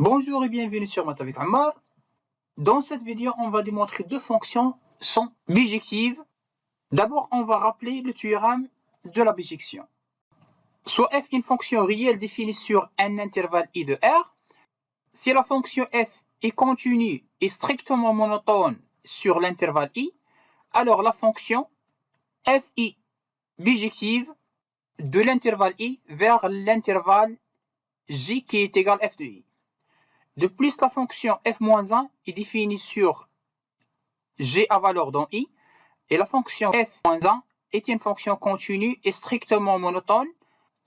Bonjour et bienvenue sur Math avec Ammar. Dans cette vidéo, on va démontrer deux fonctions sont bijectives. D'abord, on va rappeler le théorème de la bijection. Soit f est une fonction réelle définie sur un intervalle i de R. Si la fonction f est continue et strictement monotone sur l'intervalle i, alors la fonction f est bijective de l'intervalle i vers l'intervalle j qui est égal à f de i. De plus, la fonction f-1 est définie sur g à valeur dans i, et la fonction f-1 est une fonction continue et strictement monotone.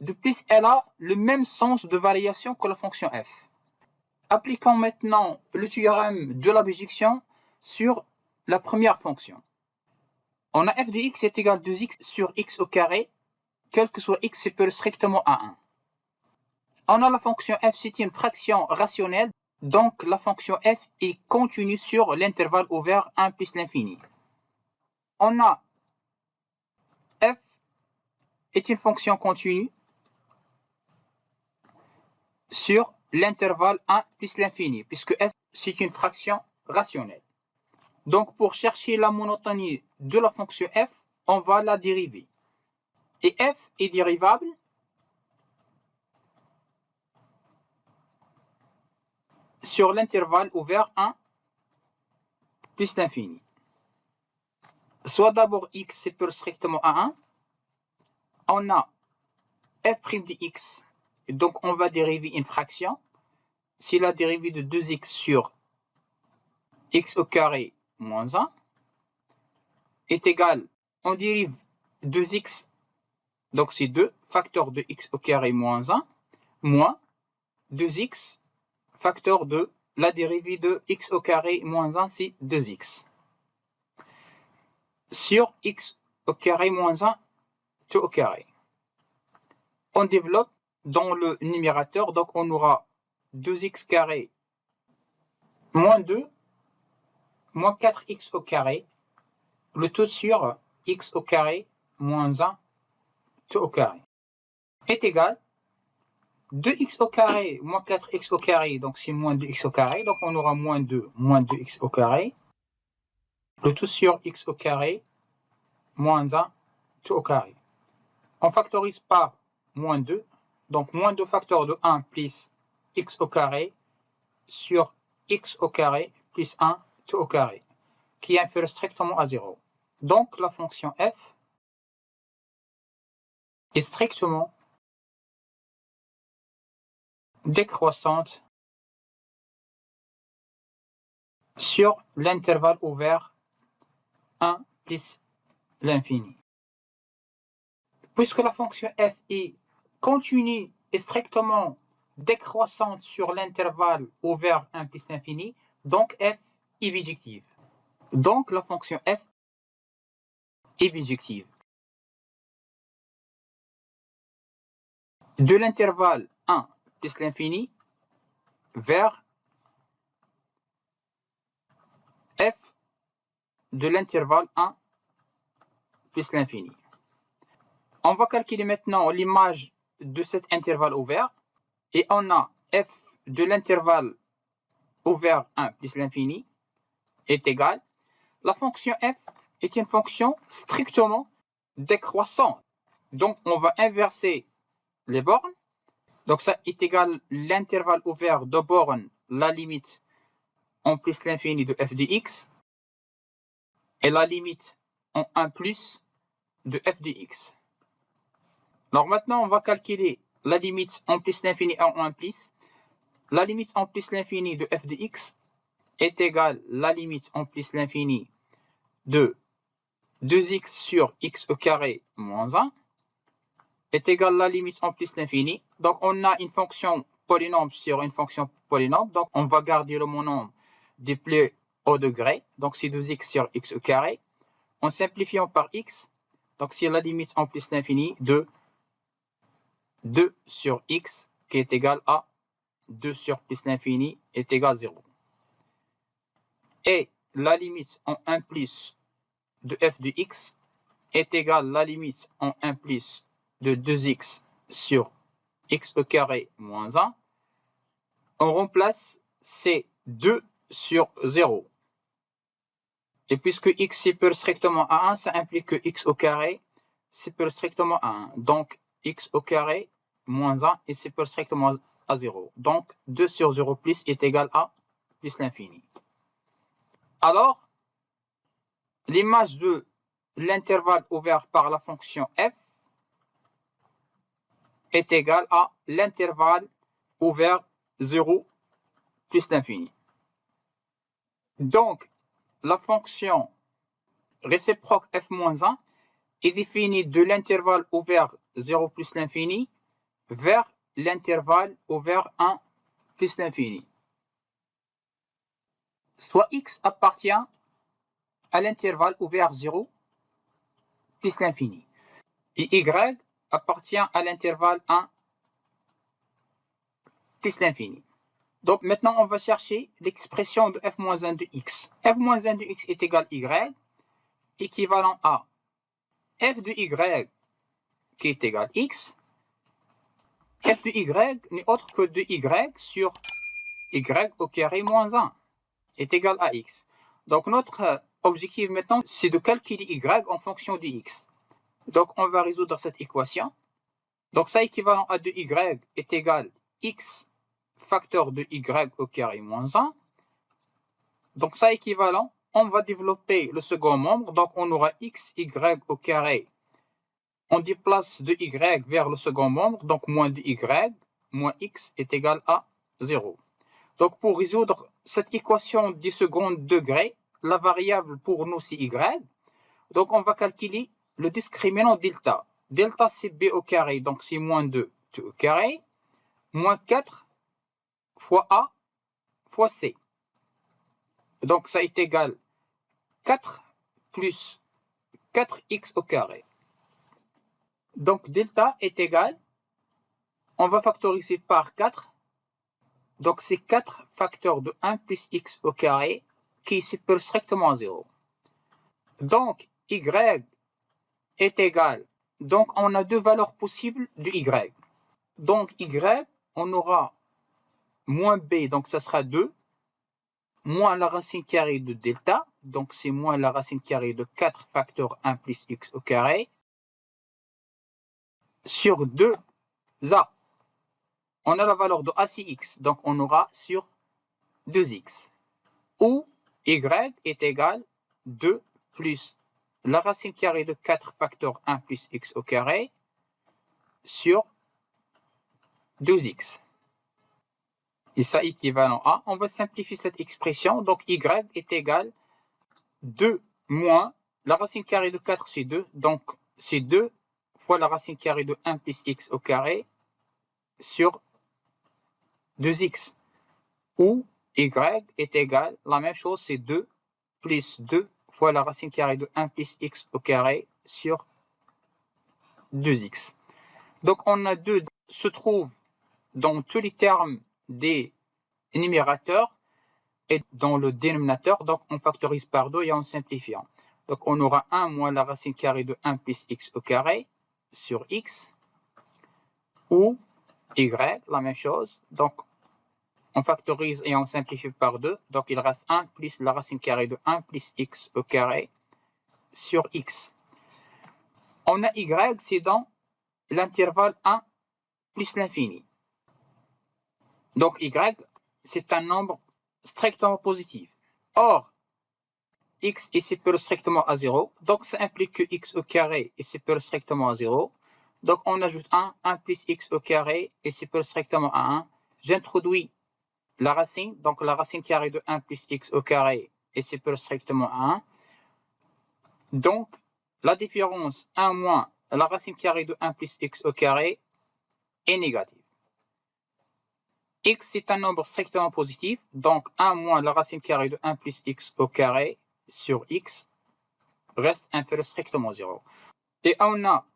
De plus, elle a le même sens de variation que la fonction f. Appliquons maintenant le théorème de la bijection sur la première fonction. On a f de x est égal à 2x sur x au carré, quel que soit x supérieur strictement à 1. On a la fonction f, c'est une fraction rationnelle. Donc, la fonction f est continue sur l'intervalle ouvert 1 plus l'infini. On a f est une fonction continue sur l'intervalle 1 plus l'infini, puisque f c'est une fraction rationnelle. Donc, pour chercher la monotonie de la fonction f, on va la dériver. Et f est dérivable sur l'intervalle ouvert 1 plus l'infini. Soit d'abord x supérieur strictement à 1, on a f' de x, donc on va dériver une fraction. C'est la dérivée de 2x sur x au carré moins 1 est égal, on dérive 2x, donc c'est 2, facteur de x au carré moins 1, moins 2x, facteur de la dérivée de x au carré moins 1, c'est 2x. Sur x au carré moins 1, tout au carré. On développe dans le numérateur, donc on aura 2x carré moins 2, moins 4x au carré, le tout sur x au carré moins 1, tout au carré, est égal 2x au carré moins 4x au carré, donc c'est moins 2x au carré, donc on aura moins 2x au carré, le tout sur x au carré moins 1, tout au carré. On factorise par moins 2, donc moins 2 facteur de 1 plus x au carré sur x au carré plus 1 tout au carré, qui est inférieur strictement à 0. Donc la fonction f est strictement décroissante sur l'intervalle ouvert 1 plus l'infini. Puisque la fonction f est continue et strictement décroissante sur l'intervalle ouvert 1 plus l'infini, donc f est bijective. Donc la fonction f est bijective. De l'intervalle 1 plus l'infini vers f de l'intervalle 1 plus l'infini. On va calculer maintenant l'image de cet intervalle ouvert et on a f de l'intervalle ouvert 1 plus l'infini est égal. La fonction f est une fonction strictement décroissante. Donc on va inverser les bornes. Donc ça est égal l'intervalle ouvert de borne, la limite en plus l'infini de f de x et la limite en 1 plus de f de x. Alors maintenant on va calculer la limite en plus l'infini en 1 plus. La limite en plus l'infini de f de x est égale la limite en plus l'infini de 2x sur x au carré moins 1 est égal la limite en plus l'infini. Donc on a une fonction polynôme sur une fonction polynôme. Donc on va garder le monombre des plus au degré. Donc c'est 2x sur x au carré. En simplifiant par x, donc c'est la limite en plus l'infini de 2 sur x qui est égal à 2 sur plus l'infini est égal à 0. Et la limite en 1 plus de f de x est égal la limite en 1 plus de 2x sur x au carré moins 1 on remplace ces 2 sur 0. Et puisque x est supérieur strictement à 1, ça implique que x au carré est supérieur strictement à 1. Donc, x au carré moins 1 est supérieur strictement à 0. Donc, 2 sur 0 plus est égal à plus l'infini. Alors, l'image de l'intervalle ouvert par la fonction f est égale à l'intervalle ouvert 0 plus l'infini. Donc, la fonction réciproque f-1 est définie de l'intervalle ouvert 0 plus l'infini vers l'intervalle ouvert 1 plus l'infini. Soit x appartient à l'intervalle ouvert 0 plus l'infini. Et y appartient à l'intervalle 1 plus l'infini. Donc maintenant, on va chercher l'expression de f-1 de x. f-1 de x est égal à y, équivalent à f de y qui est égal à x. F de y n'est autre que de y sur y au carré moins 1 est égal à x. Donc notre objectif maintenant, c'est de calculer y en fonction de x. Donc on va résoudre cette équation. Donc ça équivalent à de y est égal à x facteur de y au carré moins 1. Donc ça équivalent, on va développer le second membre. Donc on aura x, y au carré. On déplace de y vers le second membre. Donc moins de y, moins x est égal à 0. Donc pour résoudre cette équation du second degré, la variable pour nous c'est y. Donc on va calculer le discriminant delta. Delta c'est b au carré, donc c'est moins 2 t au carré, moins 4 fois a fois c. Donc ça est égal 4 plus 4x au carré. Donc delta est égal, on va factoriser par 4. Donc c'est 4 facteurs de 1 plus x au carré qui est supérieur strictement à 0. Donc y est égal, donc on a deux valeurs possibles de y. Donc y, on aura moins b, donc ça sera 2, moins la racine carrée de delta, donc c'est moins la racine carrée de 4 facteurs 1 plus x au carré, sur 2a. On a la valeur de a c'est x, donc on aura sur 2x. Ou y est égal 2 plus la racine carrée de 4 facteurs 1 plus x au carré sur 2x. Et ça équivalent à, on va simplifier cette expression, donc y est égal 2 moins la racine carrée de 4 c'est 2, donc c'est 2 fois la racine carrée de 1 plus x au carré sur 2x. Ou y est égal, la même chose c'est 2 plus 2 fois la racine carrée de 1 plus x au carré sur 2x. Donc on a 2 se trouve dans tous les termes des numérateurs et dans le dénominateur, donc on factorise par 2 et en simplifiant. Donc on aura 1 moins la racine carrée de 1 plus x au carré sur x, ou y, la même chose, donc on factorise et on simplifie par 2, donc il reste 1 plus la racine carrée de 1 plus x au carré sur x. On a y, c'est dans l'intervalle 1 plus l'infini. Donc y, c'est un nombre strictement positif. Or, x est supérieur strictement à 0, donc ça implique que x au carré est supérieur strictement à 0. Donc on ajoute 1 plus x au carré est supérieur strictement à 1. J'introduis la racine, donc la racine carrée de 1 plus x au carré est supérieur strictement à 1. Donc, la différence 1 moins la racine carrée de 1 plus x au carré est négative. X c'est un nombre strictement positif, donc 1 moins la racine carrée de 1 plus x au carré sur x reste inférieur strictement à 0. Et on a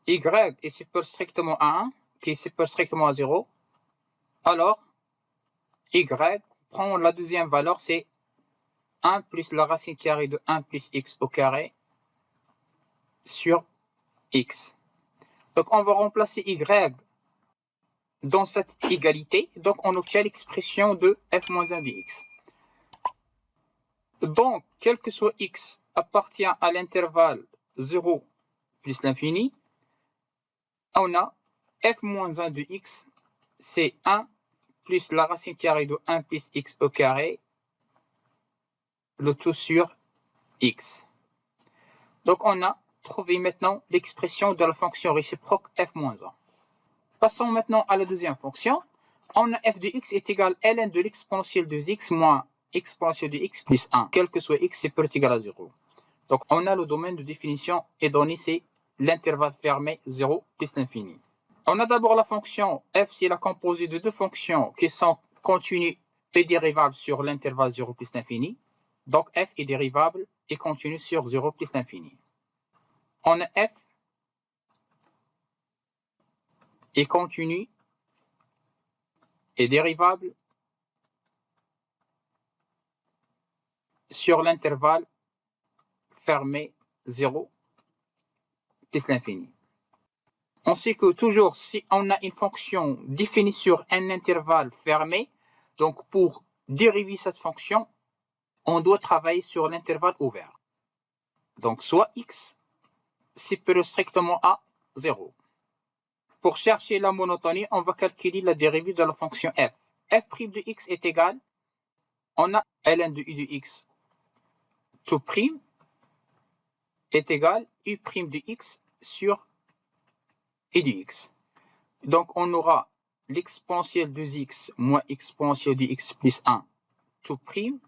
y est supérieur strictement à 1, qui est supérieur strictement à 0. Alors, y prend la deuxième valeur, c'est 1 plus la racine carrée de 1 plus x au carré sur x. Donc on va remplacer y dans cette égalité, donc on obtient l'expression de f moins 1 de x. Donc, quel que soit x appartient à l'intervalle 0 plus l'infini, on a f moins 1 de x, c'est 1 plus la racine carrée de 1 plus x au carré, le tout sur x. Donc, on a trouvé maintenant l'expression de la fonction réciproque f moins 1. Passons maintenant à la deuxième fonction. On a f de x est égal à ln de l'exponentielle de x moins exponentielle de x plus 1. Quel que soit x, c'est peut être égal à 0. Donc, on a le domaine de définition est donné, c'est l'intervalle fermé 0 plus l'infini. On a d'abord la fonction f, c'est la composée de deux fonctions qui sont continues et dérivables sur l'intervalle 0 plus l'infini. Donc, f est dérivable et continue sur 0 plus l'infini. On a f est continu et dérivable sur l'intervalle fermé 0 plus l'infini. On sait que toujours si on a une fonction définie sur un intervalle fermé, donc pour dériver cette fonction, on doit travailler sur l'intervalle ouvert. Donc soit x supérieur strictement à 0. Pour chercher la monotonie, on va calculer la dérivée de la fonction f. f' de x est égal, on a ln de u de x tout prime est égal u' de x sur et de x. Donc, on aura l'exponentielle de x moins exponentielle de x plus 1 tout prime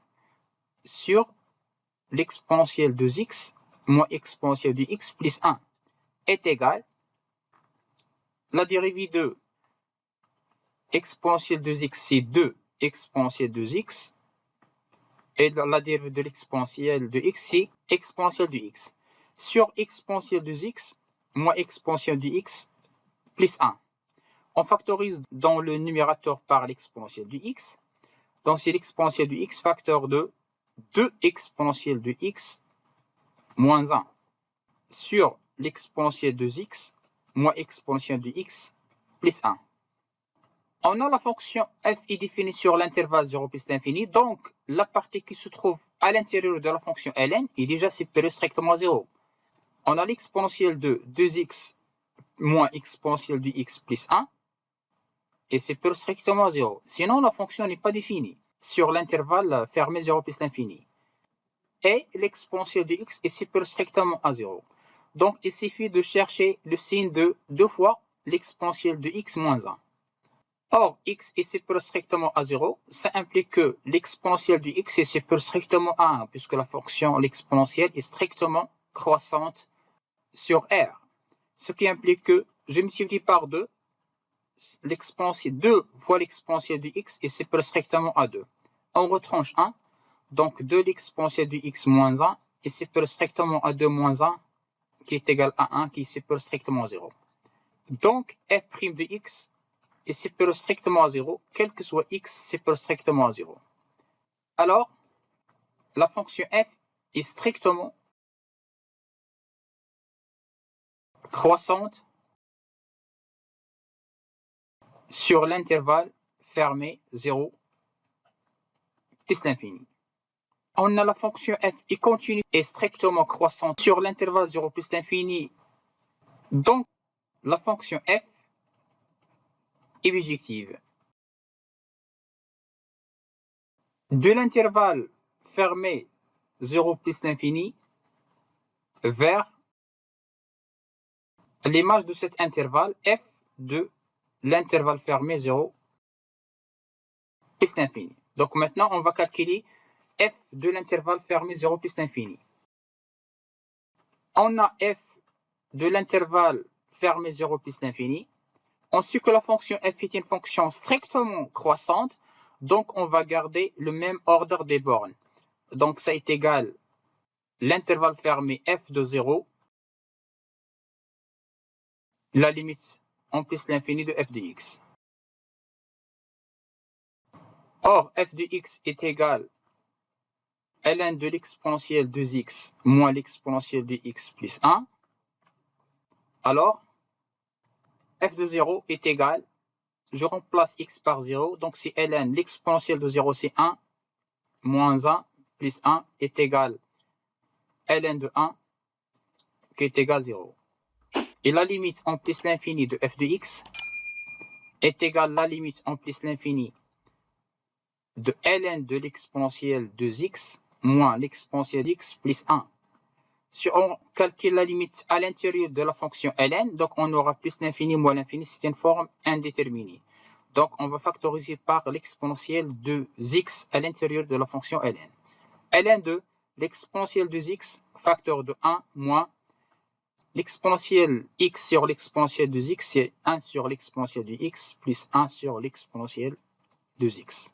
sur l'exponentielle de x moins exponentielle de x plus 1 est égal la dérivée de exponentielle de x, c'est 2 exponentielle de x, et la dérivée de l'exponentielle de x, c'est exponentielle de x. Sur exponentielle de x moins exponentielle de x plus 1. On factorise dans le numérateur par l'exponentielle de x. Donc, c'est l'exponentielle de x facteur de 2 exponentielle de x moins 1 sur l'exponentielle de x moins exponentielle de x plus 1. On a la fonction f est définie sur l'intervalle 0 plus l'infini. Donc, la partie qui se trouve à l'intérieur de la fonction ln est déjà supérieure strictement à 0. On a l'exponentielle de 2x moins exponentielle de x plus 1 et c'est supérieur strictement à 0. Sinon, la fonction n'est pas définie sur l'intervalle fermé 0 plus l'infini. Et l'exponentielle de x est supérieure strictement à 0. Donc, il suffit de chercher le signe de 2 fois l'exponentielle de x moins 1. Or, x est supérieur strictement à 0, ça implique que l'exponentielle de x est supérieur strictement à 1, puisque la fonction, l'exponentielle, est strictement croissante sur R. Ce qui implique que je multiplie par 2, l'exponentielle 2 fois l'exponentielle de x est supérieur strictement à 2. On retranche 1, donc 2 l'exponentielle de x moins 1 est supérieur strictement à 2 moins 1, qui est égal à 1, qui est supérieur strictement à 0. Donc, f' de x est supérieur strictement à 0, quel que soit x supérieur strictement à 0. Alors, la fonction f est strictement croissante sur l'intervalle fermé 0 plus l'infini. On a la fonction f est continue et strictement croissante sur l'intervalle 0 plus l'infini. Donc, la fonction f est bijective. De l'intervalle fermé 0 plus l'infini vers l'image de cet intervalle f de l'intervalle fermé 0 plus l'infini. Donc maintenant, on va calculer f de l'intervalle fermé 0 plus l'infini. On a f de l'intervalle fermé 0 plus l'infini. On sait que la fonction f est une fonction strictement croissante, donc on va garder le même ordre des bornes. Donc ça est égal l'intervalle fermé f de 0, la limite en plus l'infini de f de x. Or, f de x est égal à ln de l'exponentielle de x moins l'exponentielle de x plus 1. Alors, f de 0 est égal je remplace x par 0. Donc, si ln, l'exponentielle de 0, c'est 1, moins 1 plus 1 est égal à ln de 1 qui est égal à 0. Et la limite en plus l'infini de f de x est égale à la limite en plus l'infini de ln de l'exponentielle de x moins l'exponentielle d'x plus 1. Si on calcule la limite à l'intérieur de la fonction ln, donc on aura plus l'infini moins l'infini, c'est une forme indéterminée. Donc on va factoriser par l'exponentielle de x à l'intérieur de la fonction ln. ln de l'exponentielle de x, facteur de 1 moins l'exponentielle x sur l'exponentielle de x, c'est 1 sur l'exponentielle de x plus 1 sur l'exponentielle de x.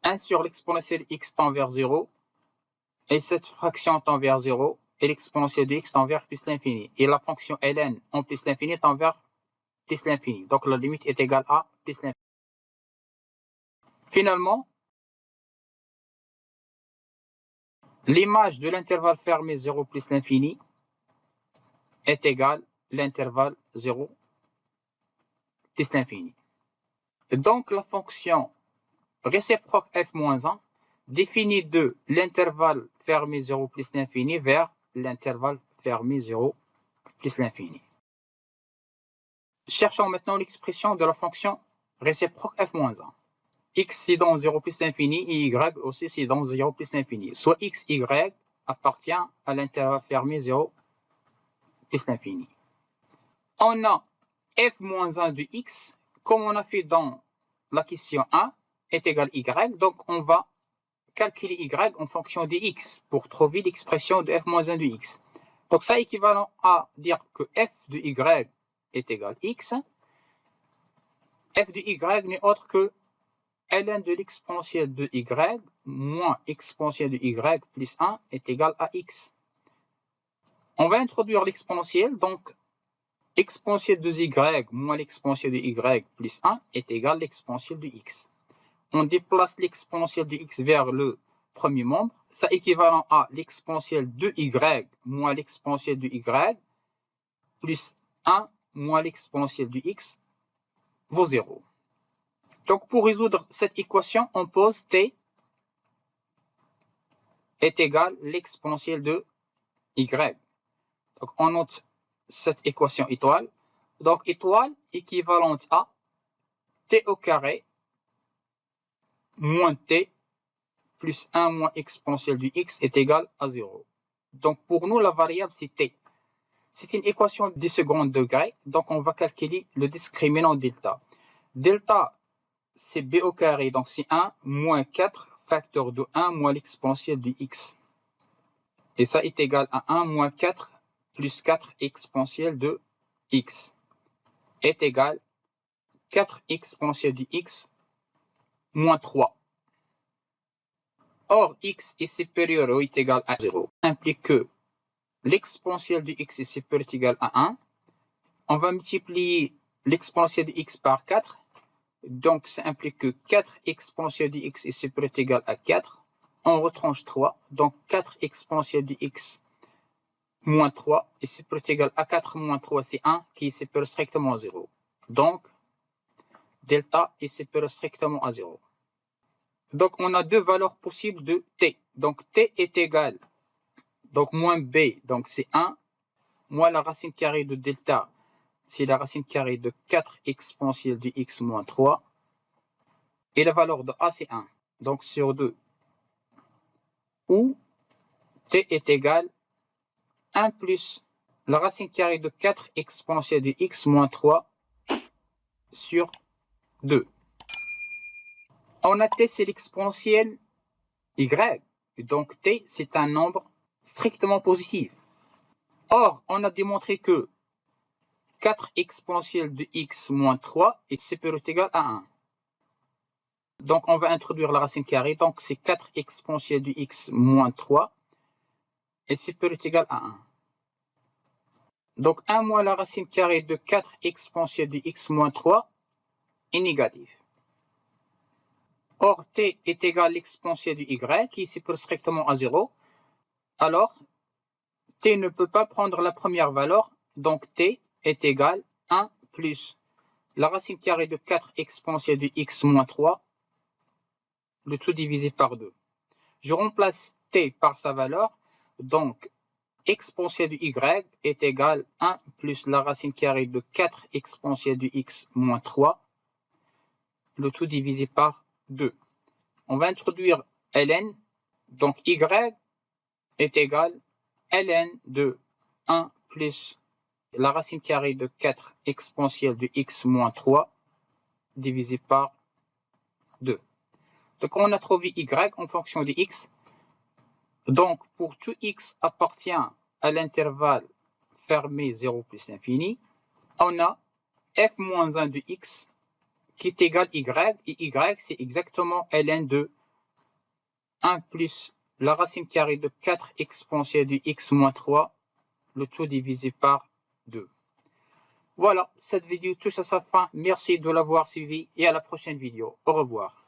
1 sur l'exponentielle x tend vers 0, et cette fraction tend vers 0, et l'exponentielle de x tend vers plus l'infini. Et la fonction ln en plus l'infini tend vers plus l'infini. Donc la limite est égale à plus l'infini. Finalement, l'image de l'intervalle fermé 0 plus l'infini est égale à l'intervalle 0 plus l'infini. Donc la fonction réciproque f-1 définit de l'intervalle fermé 0 plus l'infini vers l'intervalle fermé 0 plus l'infini. Cherchons maintenant l'expression de la fonction réciproque f-1. X c'est dans 0 plus l'infini et y aussi c'est dans 0 plus l'infini. Soit x, y appartient à l'intervalle fermé 0 plus l'infini. On a f-1 de x, comme on a fait dans la question 1, est égal à y. Donc on va calculer y en fonction de x pour trouver l'expression de f-1 de x. Donc ça est équivalent à dire que f de y est égal à x. F de y n'est autre que ln de l'exponentielle de y moins exponentielle de y plus 1 est égal à x. On va introduire l'exponentielle, donc exponentielle de y moins l'exponentielle de y plus 1 est égal à l'exponentielle de x. On déplace l'exponentielle de x vers le premier membre, ça équivalent à l'exponentielle de y moins l'exponentielle de y plus 1 moins l'exponentielle de x vaut 0. Donc pour résoudre cette équation, on pose t est égal à l'exponentielle de y. Donc on note cette équation étoile. Donc étoile équivalente à t au carré moins t plus 1 moins exponentielle du x est égal à 0. Donc pour nous, la variable c'est t. C'est une équation de second degré, donc on va calculer le discriminant delta. Delta, c'est b au carré, donc c'est 1 moins 4 facteur de 1 moins l'exponentielle du x. Et ça est égal à 1 moins 4 plus 4 exponentielle de x est égal à 4 exponentielle du x moins 3. Or, x est supérieur ou est égal à 0 implique que l'exponentielle de x est supérieur ou égal à 1. On va multiplier l'exponentielle de x par 4. Donc, ça implique que 4 exponentielle de x est supérieur ou égal à 4. On retranche 3. Donc, 4 exponentielle de x moins 3 est supérieur ou égal à 4 moins 3, c'est 1 qui est supérieur strictement à 0. Donc, delta est supérieur strictement à 0. Donc, on a deux valeurs possibles de t. Donc, t est égal, donc moins b, donc c'est 1, moins la racine carrée de delta, c'est la racine carrée de 4 exponentielle de x moins 3. Et la valeur de a, c'est 1. Donc, sur 2. Où t est égal à 1 plus la racine carrée de 4 exponentielle de x moins 3 sur 2. On a t, c'est l'exponentielle y. Donc, t, c'est un nombre strictement positif. Or, on a démontré que 4 exponentielle de x moins 3 est supérieur ou égal à 1. Donc, on va introduire la racine carrée. Donc, c'est 4 exponentielle de x moins 3 est supérieur ou égal à 1. Donc, 1 moins la racine carrée de 4 exponentielle de x moins 3 est négatif. Or, t est égal à l'exponentielle de y qui est supérieur strictement à 0. Alors, t ne peut pas prendre la première valeur. Donc, t est égal à 1 plus la racine carrée de 4 exponentielle de x moins 3, le tout divisé par 2. Je remplace t par sa valeur, donc exponentielle de y est égal à 1 plus la racine carrée de 4 exponentielle de x moins 3, le tout divisé par 2. On va introduire ln, donc y est égal à ln de 1 plus la racine carrée de 4 exponentielle de x moins 3 divisé par 2. Donc on a trouvé y en fonction de x. Donc pour tout x appartient à l'intervalle fermé 0 plus l'infini, on a f moins 1 de x qui est égal y, et y c'est exactement ln de 1 plus la racine carrée de 4 exponentielle de x moins 3, le tout divisé par 2. Voilà, cette vidéo touche à sa fin. Merci de l'avoir suivi et à la prochaine vidéo. Au revoir.